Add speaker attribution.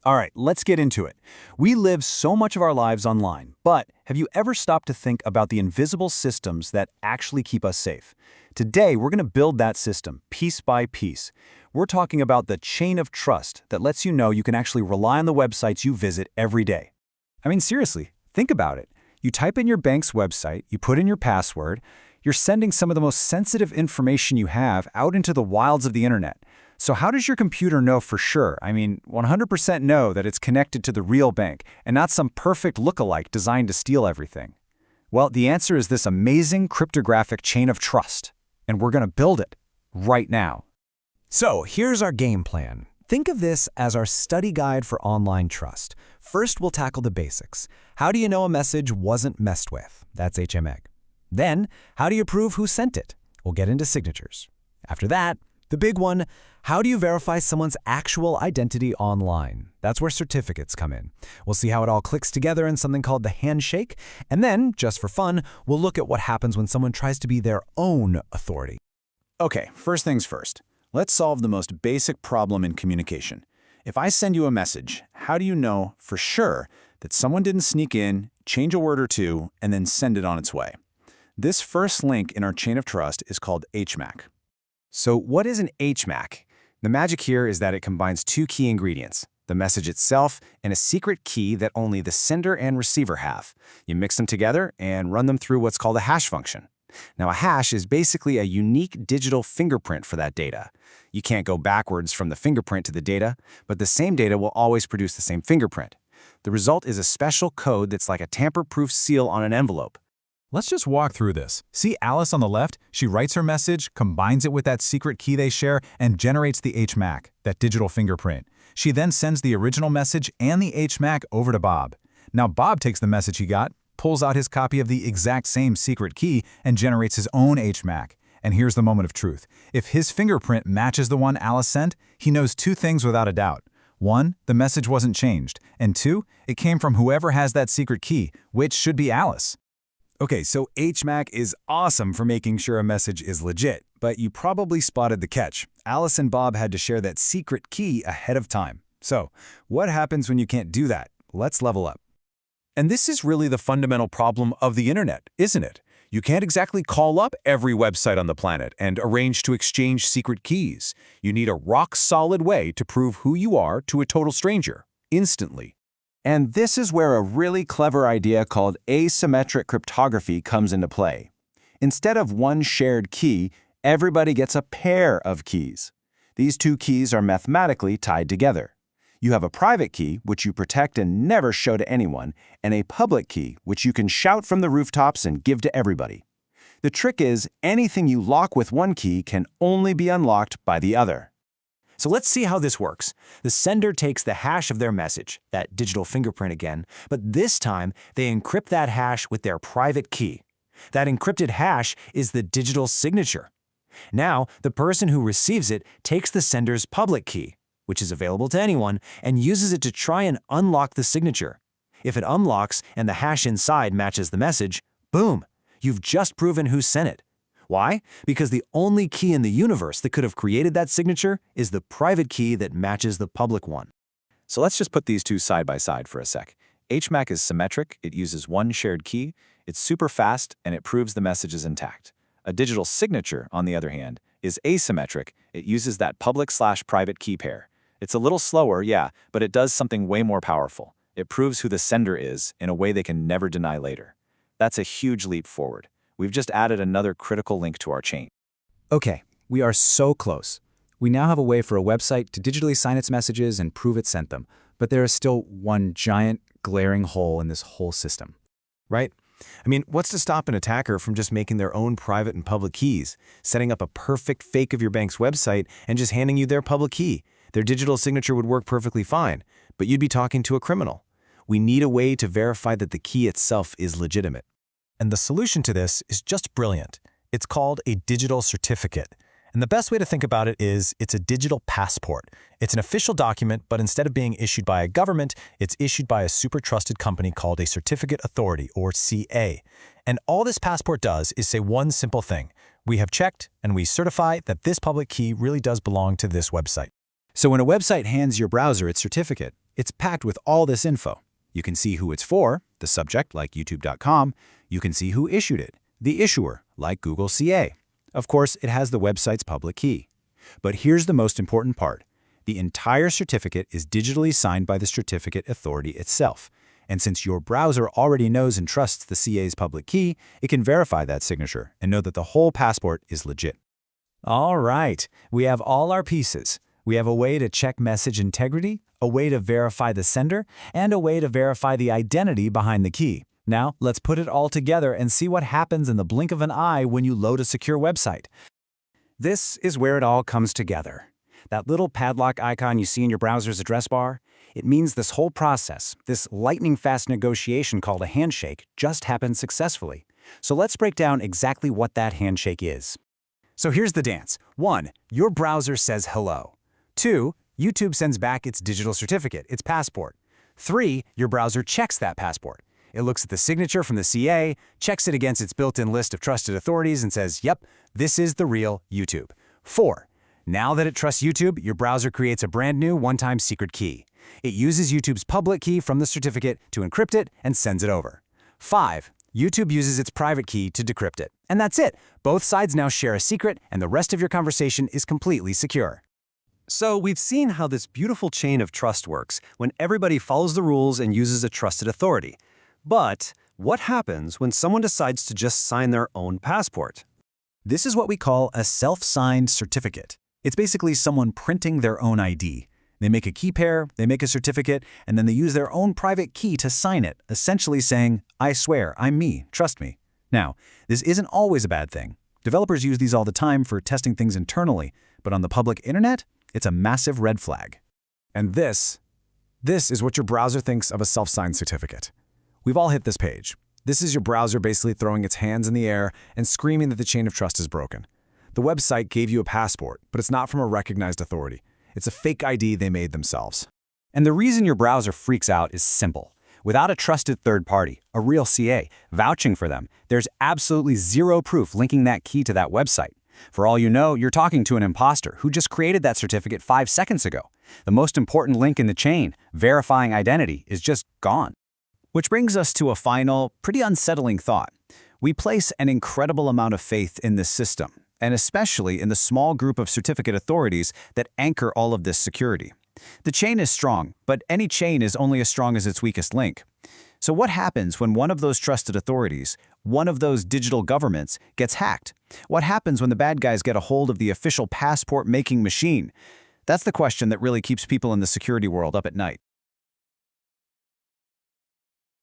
Speaker 1: All right, let's get into it. We live so much of our lives online, but have you ever stopped to think about the invisible systems that actually keep us safe? Today, we're going to build that system piece by piece. We're talking about the chain of trust that lets you know you can actually rely on the websites you visit every day. I mean, seriously, think about it. You type in your bank's website, you put in your password, you're sending some of the most sensitive information you have out into the wilds of the internet. So how does your computer know for sure, 100% know that it's connected to the real bank and not some perfect lookalike designed to steal everything? Well, the answer is this amazing cryptographic chain of trust, and we're going to build it right now.
Speaker 2: So here's our game plan. Think of this as our study guide for online trust. First, we'll tackle the basics. How do you know a message wasn't messed with? That's HMEG. Then, how do you prove who sent it? We'll get into signatures. After that, the big one, how do you verify someone's actual identity online? That's where certificates come in. We'll see how it all clicks together in something called the handshake. And then, just for fun, we'll look at what happens when someone tries to be their own authority.
Speaker 1: Okay, first things first. Let's solve the most basic problem in communication. If I send you a message, how do you know for sure that someone didn't sneak in, change a word or two, and then send it on its way? This first link in our chain of trust is called HMAC.
Speaker 3: So what is an HMAC? The magic here is that it combines two key ingredients, the message itself and a secret key that only the sender and receiver have. You mix them together and run them through what's called a hash function. Now, a hash is basically a unique digital fingerprint for that data. You can't go backwards from the fingerprint to the data, but the same data will always produce the same fingerprint. The result is a special code that's like a tamper-proof seal on an envelope.
Speaker 4: Let's just walk through this. See Alice on the left? She writes her message, combines it with that secret key they share, and generates the HMAC, that digital fingerprint. She then sends the original message and the HMAC over to Bob. Now Bob takes the message he got, pulls out his copy of the exact same secret key, and generates his own HMAC. And here's the moment of truth. If his fingerprint matches the one Alice sent, he knows two things without a doubt. One, the message wasn't changed. And two, it came from whoever has that secret key, which should be Alice.
Speaker 2: Okay, so HMAC is awesome for making sure a message is legit, but you probably spotted the catch. Alice and Bob had to share that secret key ahead of time. So, what happens when you can't do that? Let's level up.
Speaker 1: And this is really the fundamental problem of the internet, isn't it? You can't exactly call up every website on the planet and arrange to exchange secret keys. You need a rock-solid way to prove who you are to a total stranger, instantly.
Speaker 3: And this is where a really clever idea called asymmetric cryptography comes into play. Instead of one shared key, everybody gets a pair of keys. These two keys are mathematically tied together. You have a private key, which you protect and never show to anyone, and a public key, which you can shout from the rooftops and give to everybody. The trick is, anything you lock with one key can only be unlocked by the other.
Speaker 2: So let's see how this works. The sender takes the hash of their message, that digital fingerprint again, but this time they encrypt that hash with their private key. That encrypted hash is the digital signature. Now, the person who receives it takes the sender's public key, which is available to anyone, and uses it to try and unlock the signature. If it unlocks and the hash inside matches the message, boom, you've just proven who sent it. Why? Because the only key in the universe that could have created that signature is the private key that matches the public one.
Speaker 3: So let's just put these two side by side for a sec. HMAC is symmetric, it uses one shared key, it's super fast, and it proves the message is intact. A digital signature, on the other hand, is asymmetric, it uses that public/private key pair. It's a little slower, yeah, but it does something way more powerful. It proves who the sender is in a way they can never deny later. That's a huge leap forward. We've just added another critical link to our chain.
Speaker 2: Okay, we are so close. We now have a way for a website to digitally sign its messages and prove it sent them, but there is still one giant, glaring hole in this whole system.
Speaker 3: Right? What's to stop an attacker from just making their own private and public keys, setting up a perfect fake of your bank's website, and just handing you their public key? Their digital signature would work perfectly fine, but you'd be talking to a criminal. We need a way to verify that the key itself is legitimate.
Speaker 2: And the solution to this is just brilliant. It's called a digital certificate. And the best way to think about it is it's a digital passport. It's an official document, but instead of being issued by a government, it's issued by a super trusted company called a certificate authority, or CA. And all this passport does is say one simple thing. We have checked and we certify that this public key really does belong to this website. So when a website hands your browser its certificate,
Speaker 3: It's packed with all this info. You can see who it's for, the subject, like youtube.com. You can see who issued it, the issuer, like Google CA. Of course, it has the website's public key. But here's the most important part. The entire certificate is digitally signed by the certificate authority itself. And since your browser already knows and trusts the CA's public key, it can verify that signature and know that the whole passport is legit.
Speaker 2: All right, we have all our pieces. We have a way to check message integrity, a way to verify the sender, and a way to verify the identity behind the key. Now, let's put it all together and see what happens in the blink of an eye when you load a secure website.
Speaker 1: This is where it all comes together. That little padlock icon you see in your browser's address bar, it means this whole process, this lightning-fast negotiation called a handshake, just happened successfully. So let's break down exactly what that handshake is. So here's the dance. 1. Your browser says hello. 2. YouTube sends back its digital certificate, its passport. 3. Your browser checks that passport. It looks at the signature from the CA, checks it against its built-in list of trusted authorities and says, yep, this is the real YouTube. 4. Now that it trusts YouTube, your browser creates a brand new one-time secret key. It uses YouTube's public key from the certificate to encrypt it and sends it over. 5. YouTube uses its private key to decrypt it. And that's it. Both sides now share a secret, and the rest of your conversation is completely secure.
Speaker 5: So we've seen how this beautiful chain of trust works when everybody follows the rules and uses a trusted authority. But what happens when someone decides to just sign their own passport?
Speaker 3: This is what we call a self-signed certificate. It's basically someone printing their own ID. They make a key pair, they make a certificate, and then they use their own private key to sign it, essentially saying, I swear, I'm me, trust me. Now, this isn't always a bad thing. Developers use these all the time for testing things internally, but on the public internet, it's a massive red flag. And this is what your browser thinks of a self-signed certificate. We've all hit this page. This is your browser basically throwing its hands in the air and screaming that the chain of trust is broken. The website gave you a passport, but it's not from a recognized authority. It's a fake ID they made themselves.
Speaker 1: And the reason your browser freaks out is simple. Without a trusted third party, a real CA, vouching for them, there's absolutely zero proof linking that key to that website. For all you know, you're talking to an imposter who just created that certificate 5 seconds ago. The most important link in the chain, verifying identity, is just gone. Which brings us to a final, pretty unsettling thought. We place an incredible amount of faith in this system, and especially in the small group of certificate authorities that anchor all of this security. The chain is strong, but any chain is only as strong as its weakest link. So what happens when one of those trusted authorities, one of those digital governments, gets hacked? What happens when the bad guys get a hold of the official passport-making machine? That's the question that really keeps people in the security world up at night.